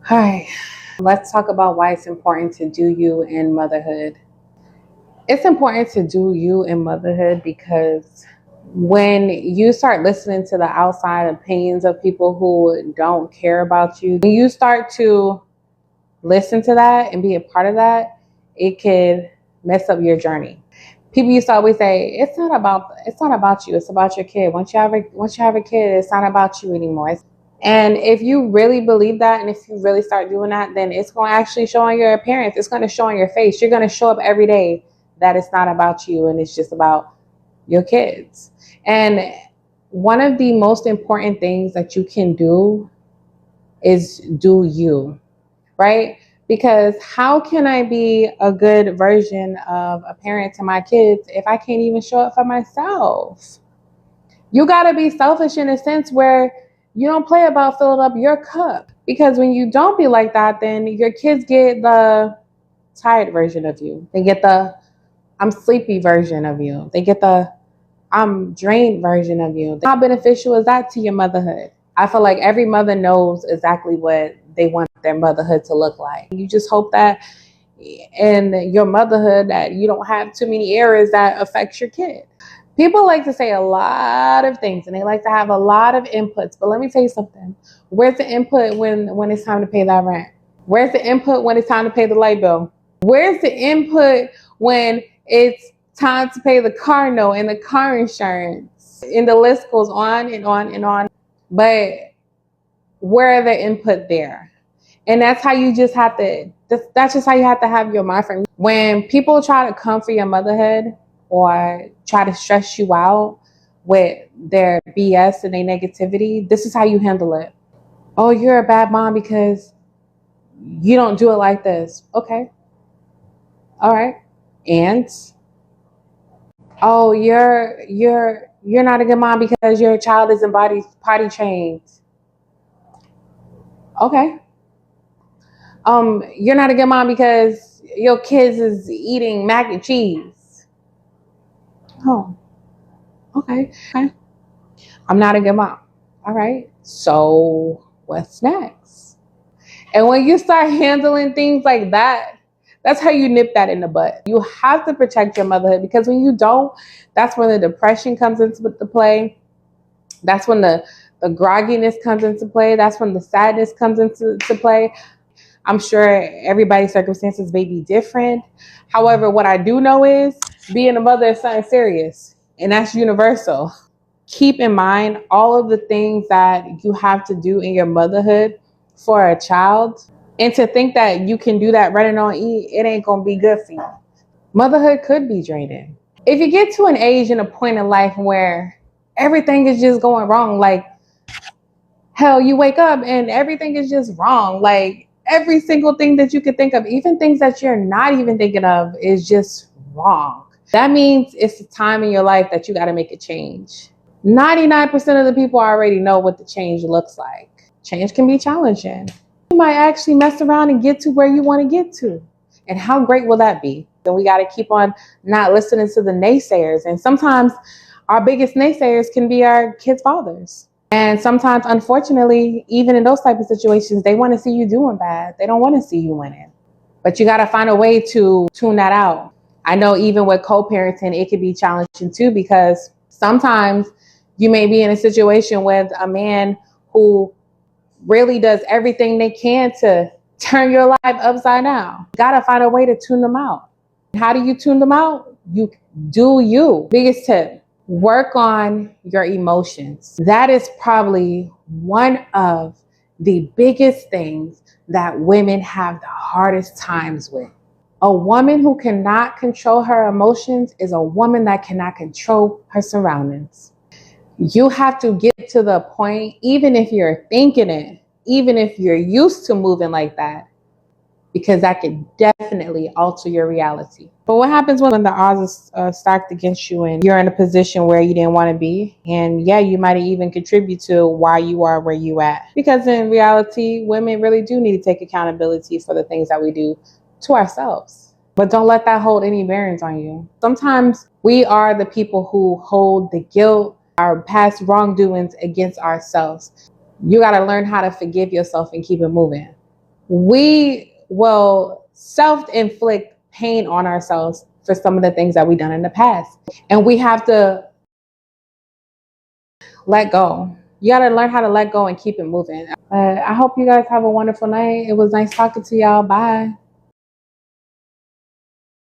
Hi, let's talk about why it's important to do you in motherhood. It's important to do you in motherhood because when you start listening to the outside opinions of people who don't care about you, when you start to listen to that and be a part of that, it could mess up your journey. People used to always say, it's not about you, it's about your kid. Once you have a kid, it's not about you anymore. And if you really believe that, and if you really start doing that, then it's going to actually show on your appearance. It's going to show on your face. You're going to show up every day that it's not about you and it's just about your kids. And one of the most important things that you can do is do you, right? Because how can I be a good version of a parent to my kids if I can't even show up for myself? You got to be selfish in a sense where you don't play about filling up your cup. Because when you don't be like that, then your kids get the tired version of you. They get the I'm sleepy version of you. They get the I'm drained version of you. How beneficial is that to your motherhood? I feel like every mother knows exactly what they want their motherhood to look like. You just hope that in your motherhood that you don't have too many errors that affects your kid. People like to say a lot of things and they like to have a lot of inputs. But let me tell you something. Where's the input when it's time to pay that rent? Where's the input when it's time to pay the light bill? Where's the input when it's time to pay the car note and the car insurance? And the list goes on and on and on. But where are the input there? And that's how you just have to, that's just how you have to have your mind frame. When people try to come for your motherhood or try to stress you out with their BS and their negativity, this is how you handle it. Oh, you're a bad mom because you don't do it like this. Okay. All right. And oh, you're not a good mom because your child isn't potty trained. Okay. You're not a good mom because your kids is eating mac and cheese. Oh, okay. I'm not a good mom. All right. So what's next? And when you start handling things like that, that's how you nip that in the butt. You have to protect your motherhood because when you don't, that's when the depression comes into the play. That's when the grogginess comes into play. That's when the sadness comes into play. I'm sure everybody's circumstances may be different. However, what I do know is being a mother is something serious, and that's universal. Keep in mind all of the things that you have to do in your motherhood for a child. And to think that you can do that running on E, it ain't going to be good for you. Motherhood could be draining. If you get to an age and a point in life where everything is just going wrong, like, hell, you wake up and everything is just wrong. Like, every single thing that you could think of, even things that you're not even thinking of, is just wrong. That means it's the time in your life that you got to make a change. 99% of the people already know what the change looks like. Change can be challenging. You might actually mess around and get to where you want to get to. And how great will that be? Then we got to keep on not listening to the naysayers. And sometimes our biggest naysayers can be our kids' fathers. And sometimes, unfortunately, even in those type of situations, they want to see you doing bad. They don't want to see you winning. But you got to find a way to tune that out. I know even with co-parenting, it can be challenging too, because sometimes you may be in a situation with a man who really does everything they can to turn your life upside down. You got to find a way to tune them out. How do you tune them out? You do you. Biggest tip. Work on your emotions. That is probably one of the biggest things that women have the hardest times with. A woman who cannot control her emotions is a woman that cannot control her surroundings. You have to get to the point, even if you're thinking it, even if you're used to moving like that, because that can definitely alter your reality. But what happens when the odds are stacked against you and you're in a position where you didn't want to be? And yeah, you might even contribute to why you are where you at. Because in reality, women really do need to take accountability for the things that we do to ourselves. But don't let that hold any bearings on you. Sometimes we are the people who hold the guilt, our past wrongdoings against ourselves. You got to learn how to forgive yourself and keep it moving. we will self-inflict pain on ourselves for some of the things that we've done in the past. And we have to let go. You got to learn how to let go and keep it moving. I hope you guys have a wonderful night. It was nice talking to y'all. Bye.